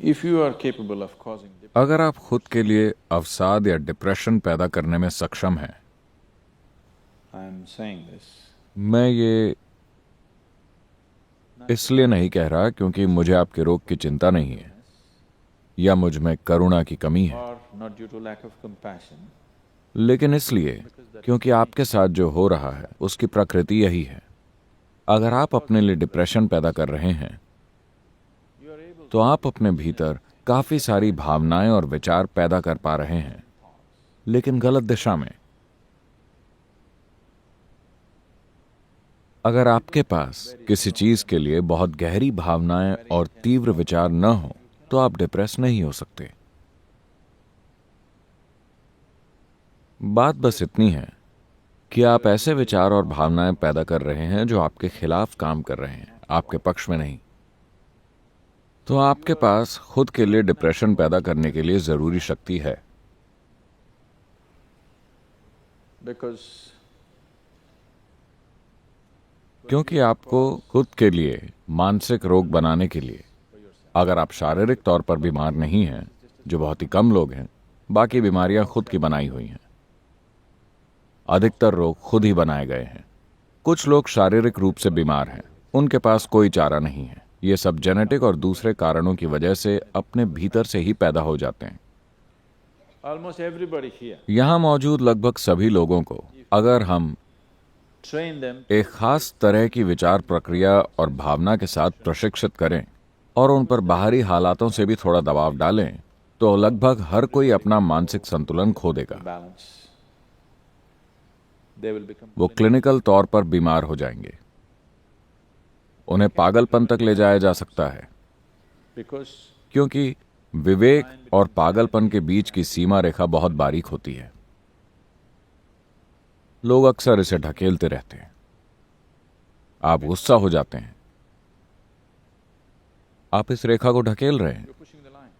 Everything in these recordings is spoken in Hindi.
If you are capable of causing अगर आप खुद के लिए अवसाद या डिप्रेशन पैदा करने में सक्षम हैं, I am saying this मैं ये इसलिए नहीं कह रहा क्योंकि मुझे आपके रोग की चिंता नहीं है या मुझ में करुणा की कमी है, or not due to lack of compassion, लेकिन इसलिए क्योंकि आपके साथ जो हो रहा है उसकी प्रकृति यही है। अगर आप अपने लिए डिप्रेशन पैदा कर रहे हैं तो आप अपने भीतर काफी सारी भावनाएं और विचार पैदा कर पा रहे हैं, लेकिन गलत दिशा में। अगर आपके पास किसी चीज के लिए बहुत गहरी भावनाएं और तीव्र विचार न हो तो आप डिप्रेस नहीं हो सकते। बात बस इतनी है कि आप ऐसे विचार और भावनाएं पैदा कर रहे हैं जो आपके खिलाफ काम कर रहे हैं, आपके पक्ष में नहीं। तो आपके पास खुद के लिए डिप्रेशन पैदा करने के लिए जरूरी शक्ति है। because क्योंकि आपको खुद के लिए मानसिक रोग बनाने के लिए, अगर आप शारीरिक तौर पर बीमार नहीं हैं, जो बहुत ही कम लोग हैं, बाकी बीमारियां खुद की बनाई हुई हैं। अधिकतर रोग खुद ही बनाए गए हैं। कुछ लोग शारीरिक रूप से बीमार हैं, उनके पास कोई चारा नहीं है। ये सब जेनेटिक और दूसरे कारणों की वजह से अपने भीतर से ही पैदा हो जाते हैं। almost everybody here, यहां मौजूद लगभग सभी लोगों को अगर हम train them एक खास तरह की विचार प्रक्रिया और भावना के साथ प्रशिक्षित करें और उन पर बाहरी हालातों से भी थोड़ा दबाव डालें, तो लगभग हर कोई अपना मानसिक संतुलन खो देगा। balance. They will become वो क्लिनिकल तौर पर बीमार हो जाएंगे। उन्हें पागलपन तक ले जाया जा सकता है, because क्योंकि विवेक और पागलपन के बीच की सीमा रेखा बहुत बारीक होती है। लोग अक्सर इसे ढकेलते रहते हैं। आप गुस्सा हो जाते हैं, आप इस रेखा को ढकेल रहे हैं। you're pushing the line.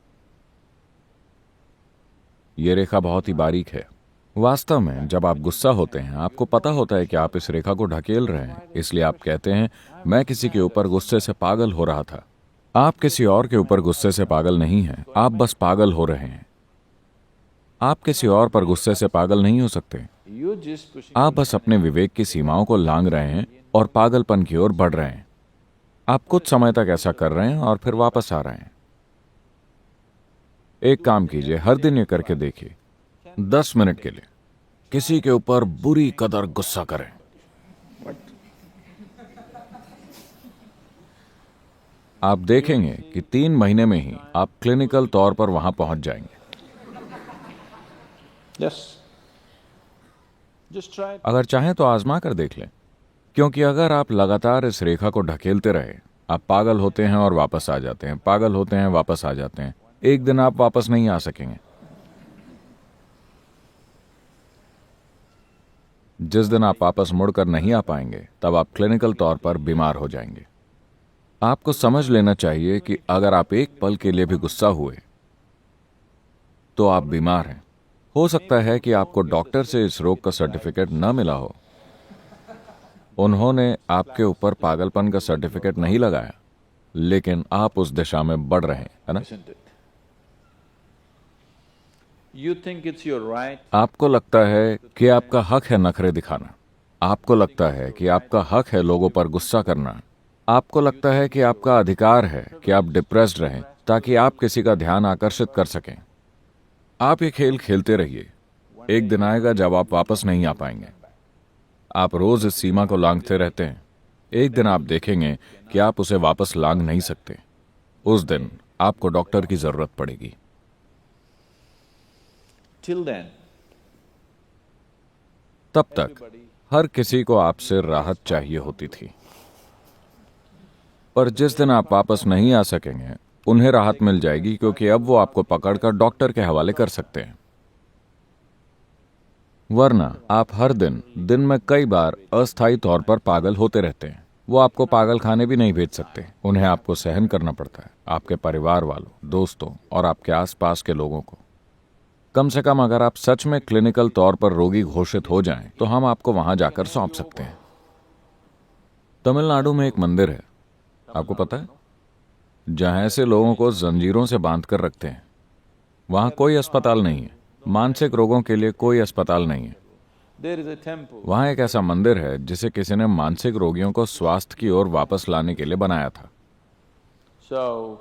ये रेखा बहुत ही बारीक है। वास्तव में जब आप गुस्सा होते हैं, आपको पता होता है कि आप इस रेखा को ढकेल रहे हैं, इसलिए आप कहते हैं, मैं किसी के ऊपर गुस्से से पागल हो रहा था। आप किसी और के ऊपर गुस्से से पागल नहीं हैं, आप बस पागल हो रहे हैं। आप किसी और पर गुस्से से पागल नहीं हो सकते। You're just pushing. आप बस अपने विवेक की सीमाओं को लांघ रहे हैं और पागलपन की ओर बढ़ रहे हैं। आप कुछ समय तक ऐसा कर रहे हैं और फिर वापस आ रहे हैं। एक काम कीजिए, हर दिन ये करके देखिए, 10 मिनट के लिए किसी के ऊपर बुरी कदर गुस्सा करें। आप देखेंगे कि 3 महीने में ही आप क्लिनिकल तौर पर वहां पहुंच जाएंगे। Yes. Just try it. अगर चाहें तो आजमा कर देख लें, क्योंकि अगर आप लगातार इस रेखा को ढकेलते रहे, आप पागल होते हैं और वापस आ जाते हैं, पागल होते हैं, वापस आ जाते हैं। एक दिन आप वापस नहीं आ सकेंगे। जिस दिन आप वापस मुड़कर नहीं आ पाएंगे, तब आप क्लिनिकल तौर पर बीमार हो जाएंगे। आपको समझ लेना चाहिए कि अगर आप एक पल के लिए भी गुस्सा हुए तो आप बीमार हैं। हो सकता है कि आपको डॉक्टर से इस रोग का सर्टिफिकेट न मिला हो, उन्होंने आपके ऊपर पागलपन का सर्टिफिकेट नहीं लगाया, लेकिन आप उस दिशा में बढ़ रहे हैं, है ना? Isn't it? You think it's your right. आपको लगता है कि आपका हक है नखरे दिखाना, आपको लगता है कि आपका हक है लोगों पर गुस्सा करना, आपको लगता है कि आपका अधिकार है कि आप डिप्रेस्ड रहें ताकि आप किसी का ध्यान आकर्षित कर सकें। आप ये खेल खेलते रहिए। एक दिन आएगा जब आप वापस नहीं आ पाएंगे। आप रोज इस सीमा को लांघते रहते हैं। एक दिन आप देखेंगे कि आप उसे वापस लांघ नहीं सकते। उस दिन आपको डॉक्टर की जरूरत पड़ेगी। Till then, तब तक हर किसी को आपसे राहत चाहिए होती थी, पर जिस दिन आप वापस नहीं आ सकेंगे, उन्हें राहत मिल जाएगी, क्योंकि अब वो आपको पकड़कर डॉक्टर के हवाले कर सकते हैं। वरना आप हर दिन में कई बार अस्थायी तौर पर पागल होते रहते हैं। वो आपको पागल खाने भी नहीं भेज सकते, उन्हें आपको सहन करना पड़ता है, आपके परिवार वालों, दोस्तों और आपके आसपास के लोगों को। कम से कम अगर आप सच में क्लिनिकल तौर पर रोगी घोषित हो जाएं, तो हम आपको वहां जाकर सौंप सकते हैं। तमिलनाडु में एक मंदिर है, आपको पता है? जहां ऐसे लोगों को जंजीरों से बांध कर रखते हैं। वहां कोई अस्पताल नहीं है, मानसिक रोगों के लिए कोई अस्पताल नहीं है। There is a temple. वहां एक ऐसा मंदिर है जिसे किसी ने मानसिक रोगियों को स्वास्थ्य की ओर वापस लाने के लिए बनाया था। So,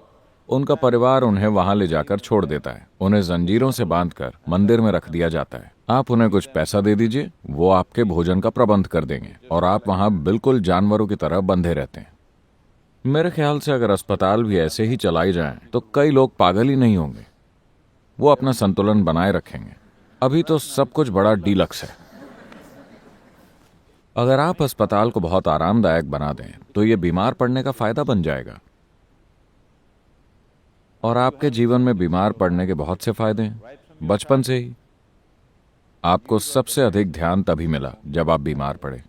उनका परिवार उन्हें वहां ले जाकर छोड़ देता है, उन्हें जंजीरों से बांधकर मंदिर में रख दिया जाता है। आप उन्हें कुछ पैसा दे दीजिए, वो आपके भोजन का प्रबंध कर देंगे और आप वहां बिल्कुल जानवरों की तरह बंधे रहते हैं। मेरे ख्याल से अगर अस्पताल भी ऐसे ही चलाई जाएं, तो कई लोग पागल ही नहीं होंगे। वो अपना संतुलन बनाए रखेंगे। अभी तो सब कुछ बड़ा डीलक्स है। अगर आप अस्पताल को बहुत आरामदायक बना दें, तो ये बीमार पड़ने का फायदा बन जाएगा। और आपके जीवन में बीमार पड़ने के बहुत से फायदे हैं, बचपन से ही। आपको सबसे अधिक ध्यान तभी मिला जब आप बीमार पड़े।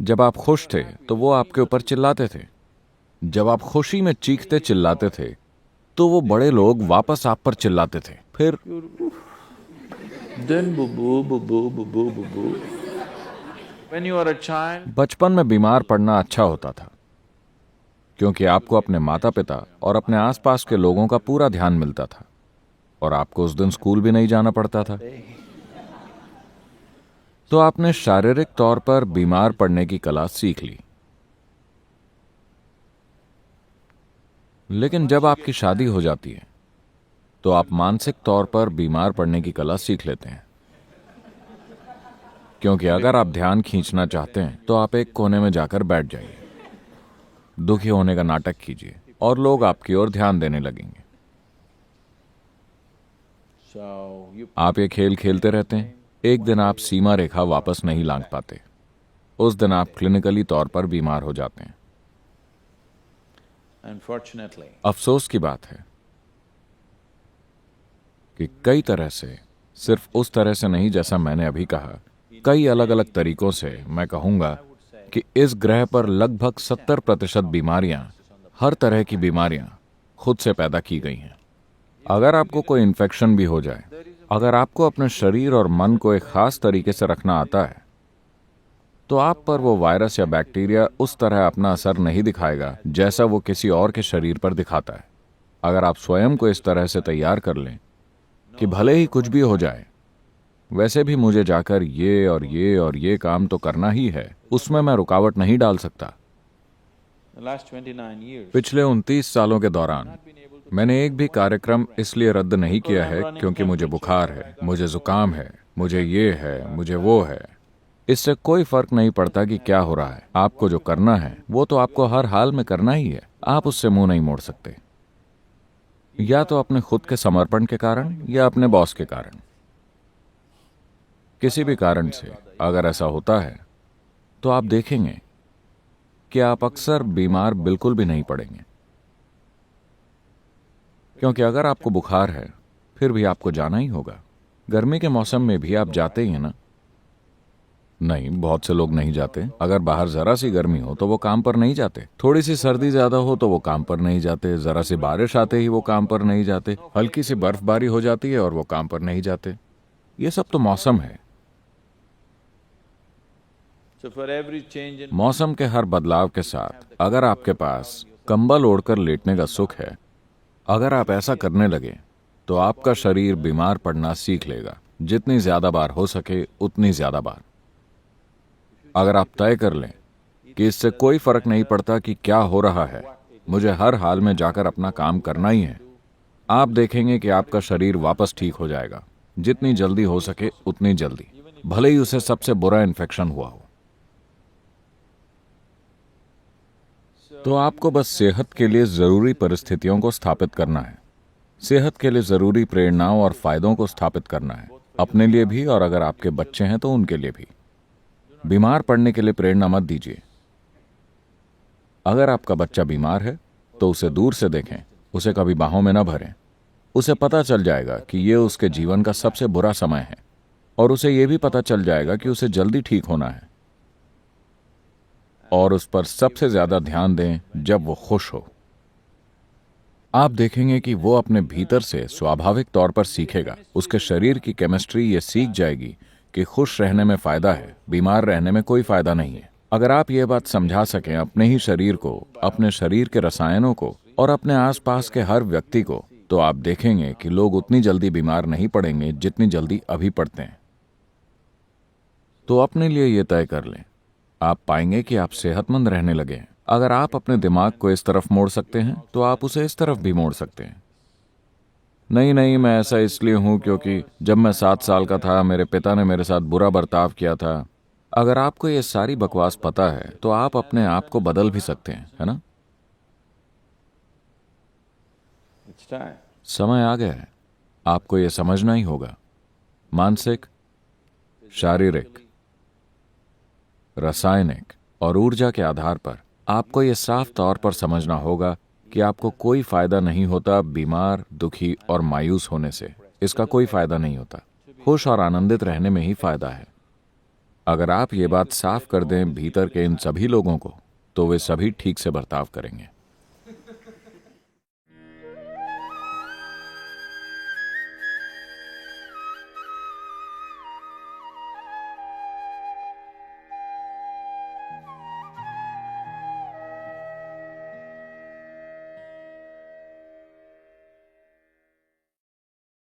जब आप खुश थे तो वो आपके ऊपर चिल्लाते थे। जब आप खुशी में चीखते चिल्लाते थे तो वो बड़े लोग वापस आप पर चिल्लाते थे। फिर then boo boo boo boo boo boo boo boo. When you are a child, बचपन में बीमार पड़ना अच्छा होता था, क्योंकि आपको अपने माता पिता और अपने आसपास के लोगों का पूरा ध्यान मिलता था और आपको उस दिन स्कूल भी नहीं जाना पड़ता था। तो आपने शारीरिक तौर पर बीमार पड़ने की कला सीख ली। लेकिन जब आपकी शादी हो जाती है तो आप मानसिक तौर पर बीमार पड़ने की कला सीख लेते हैं, क्योंकि अगर आप ध्यान खींचना चाहते हैं तो आप एक कोने में जाकर बैठ जाइए, दुखी होने का नाटक कीजिए और लोग आपकी ओर ध्यान देने लगेंगे। so you आप ये खेल खेलते रहते हैं। एक दिन आप सीमा रेखा वापस नहीं लांघ पाते। उस दिन आप क्लिनिकली तौर पर बीमार हो जाते हैं। unfortunately, अफसोस की बात है कि कई तरह से, सिर्फ उस तरह से नहीं जैसा मैंने अभी कहा, कई अलग अलग तरीकों से मैं कहूंगा कि इस ग्रह पर लगभग 70% बीमारियां, हर तरह की बीमारियां खुद से पैदा की गई हैं। अगर आपको कोई इन्फेक्शन भी हो जाए, अगर आपको अपने शरीर और मन को एक खास तरीके से रखना आता है, तो आप पर वो वायरस या बैक्टीरिया उस तरह अपना असर नहीं दिखाएगा जैसा वो किसी और के शरीर पर दिखाता है। अगर आप स्वयं को इस तरह से तैयार कर लें कि भले ही कुछ भी हो जाए, वैसे भी मुझे जाकर ये और ये और ये काम तो करना ही है, उसमें मैं रुकावट नहीं डाल सकता। the last 29 years, पिछले 29 सालों के दौरान मैंने एक भी कार्यक्रम इसलिए रद्द नहीं किया है क्योंकि मुझे बुखार है, मुझे जुकाम है, मुझे ये है, मुझे वो है। इससे कोई फर्क नहीं पड़ता कि क्या हो रहा है। आपको जो करना है वो तो आपको हर हाल में करना ही है। आप उससे मुंह नहीं मोड़ सकते, या तो अपने खुद के समर्पण के कारण या अपने बॉस के कारण। किसी भी कारण से अगर ऐसा होता है तो आप देखेंगे कि आप अक्सर बीमार बिल्कुल भी नहीं पड़ेंगे, क्योंकि अगर आपको बुखार है फिर भी आपको जाना ही होगा। गर्मी के मौसम में भी आप जाते ही हैं ना? नहीं, बहुत से लोग नहीं जाते। अगर बाहर जरा सी गर्मी हो तो वो काम पर नहीं जाते, थोड़ी सी सर्दी ज्यादा हो तो वो काम पर नहीं जाते, जरा सी बारिश आते ही वो काम पर नहीं जाते, हल्की सी बर्फबारी हो जाती है और वो काम पर नहीं जाते। ये सब तो मौसम है। so for every change in मौसम के हर बदलाव के साथ अगर आपके पास कंबल ओढ़कर लेटने का सुख है, अगर आप ऐसा करने लगे तो आपका शरीर बीमार पड़ना सीख लेगा। जितनी ज्यादा बार हो सके उतनी ज्यादा बार। अगर आप तय कर लें कि इससे कोई फर्क नहीं पड़ता कि क्या हो रहा है, मुझे हर हाल में जाकर अपना काम करना ही है, आप देखेंगे कि आपका शरीर वापस ठीक हो जाएगा। जितनी जल्दी हो सके उतनी जल्दी, भले ही उसे सबसे बुरा इन्फेक्शन हुआ हो। तो आपको बस सेहत के लिए जरूरी परिस्थितियों को स्थापित करना है, सेहत के लिए जरूरी प्रेरणाओं और फायदों को स्थापित करना है, अपने लिए भी और अगर आपके बच्चे हैं तो उनके लिए भी। बीमार पड़ने के लिए प्रेरणा मत दीजिए। अगर आपका बच्चा बीमार है तो उसे दूर से देखें, उसे कभी बाहों में न भरें। उसे पता चल जाएगा कि ये उसके जीवन का सबसे बुरा समय है और उसे यह भी पता चल जाएगा कि उसे जल्दी ठीक होना है। और उस पर सबसे ज्यादा ध्यान दें जब वो खुश हो। आप देखेंगे कि वो अपने भीतर से स्वाभाविक तौर पर सीखेगा। उसके शरीर की केमिस्ट्री ये सीख जाएगी कि खुश रहने में फायदा है, बीमार रहने में कोई फायदा नहीं है। अगर आप ये बात समझा सकें अपने ही शरीर को, अपने शरीर के रसायनों को, और अपने आसपास के हर व्यक्ति को, तो आप देखेंगे कि लोग उतनी जल्दी बीमार नहीं पड़ेंगे जितनी जल्दी अभी पड़ते हैं। तो अपने लिए ये तय कर लें, आप पाएंगे कि आप सेहतमंद रहने लगे हैं। अगर आप अपने दिमाग को इस तरफ मोड़ सकते हैं तो आप उसे इस तरफ भी मोड़ सकते हैं। नहीं नहीं, मैं ऐसा इसलिए हूं क्योंकि जब मैं 7 साल का था मेरे पिता ने मेरे साथ बुरा बर्ताव किया था। अगर आपको ये सारी बकवास पता है तो आप अपने आप को बदल भी सकते हैं, है ना? It's time. समय आ गया है, आपको ये समझना ही होगा। मानसिक, शारीरिक, रासायनिक और ऊर्जा के आधार पर आपको ये साफ तौर पर समझना होगा कि आपको कोई फायदा नहीं होता बीमार, दुखी और मायूस होने से। इसका कोई फायदा नहीं होता। खुश और आनंदित रहने में ही फायदा है। अगर आप ये बात साफ कर दें भीतर के इन सभी लोगों को, तो वे सभी ठीक से बर्ताव करेंगे।